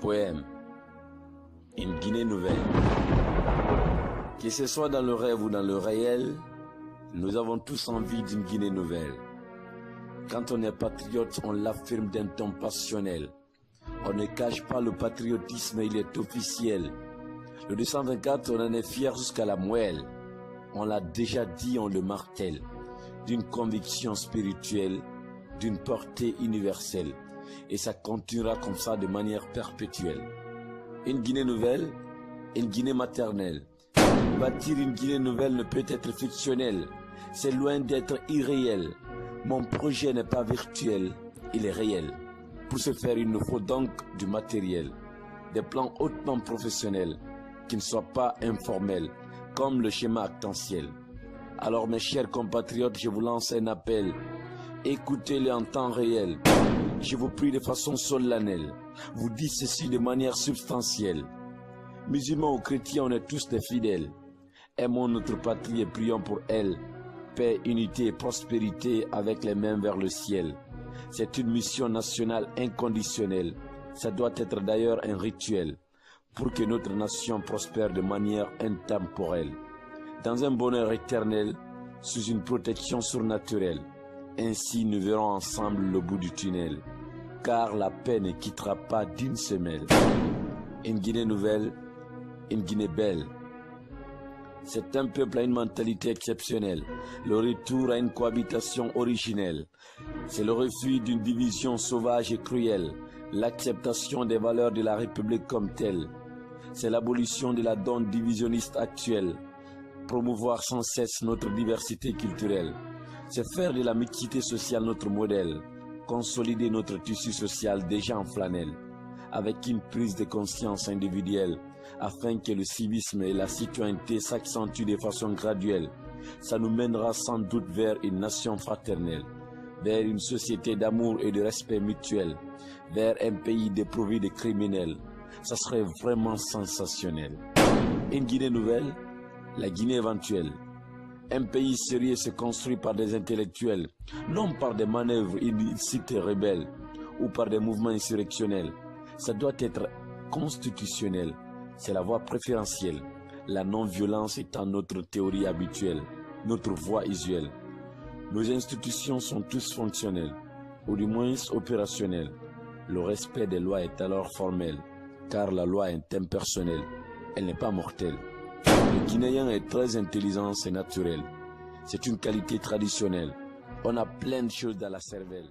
Poème. Une Guinée nouvelle. Que ce soit dans le rêve ou dans le réel, nous avons tous envie d'une Guinée nouvelle. Quand on est patriote, on l'affirme d'un ton passionnel. On ne cache pas le patriotisme, il est officiel. Le 224, on en est fier jusqu'à la moelle. On l'a déjà dit, on le martèle. D'une conviction spirituelle, d'une portée universelle. Et ça continuera comme ça de manière perpétuelle. Une Guinée nouvelle, une Guinée maternelle. Bâtir une Guinée nouvelle ne peut être fictionnel. C'est loin d'être irréel. Mon projet n'est pas virtuel, il est réel. Pour ce faire, il nous faut donc du matériel. Des plans hautement professionnels, qui ne soient pas informels, comme le schéma actentiel. Alors mes chers compatriotes, je vous lance un appel. Écoutez-les en temps réel. Je vous prie de façon solennelle. Vous dites ceci de manière substantielle. Musulmans ou chrétiens, on est tous des fidèles. Aimons notre patrie et prions pour elle. Paix, unité et prospérité avec les mains vers le ciel. C'est une mission nationale inconditionnelle. Ça doit être d'ailleurs un rituel pour que notre nation prospère de manière intemporelle. Dans un bonheur éternel, sous une protection surnaturelle. Ainsi nous verrons ensemble le bout du tunnel, car la paix ne quittera pas d'une semelle. Une Guinée nouvelle, une Guinée belle. C'est un peuple à une mentalité exceptionnelle, le retour à une cohabitation originelle. C'est le refus d'une division sauvage et cruelle, l'acceptation des valeurs de la République comme telle. C'est l'abolition de la donne divisionniste actuelle, promouvoir sans cesse notre diversité culturelle. C'est faire de la mixité sociale notre modèle, consolider notre tissu social déjà en flanelle, avec une prise de conscience individuelle, afin que le civisme et la citoyenneté s'accentuent de façon graduelle. Ça nous mènera sans doute vers une nation fraternelle, vers une société d'amour et de respect mutuel, vers un pays dépourvu de criminels. Ça serait vraiment sensationnel. Une Guinée nouvelle, la Guinée éventuelle. Un pays sérieux se construit par des intellectuels, non par des manœuvres illicites et rebelles, ou par des mouvements insurrectionnels. Ça doit être constitutionnel. C'est la voie préférentielle. La non-violence étant notre théorie habituelle, notre voie usuelle. Nos institutions sont tous fonctionnelles, ou du moins opérationnelles. Le respect des lois est alors formel, car la loi est impersonnelle. Elle n'est pas mortelle. Le Guinéen est très intelligent, c'est naturel. C'est une qualité traditionnelle. On a plein de choses dans la cervelle.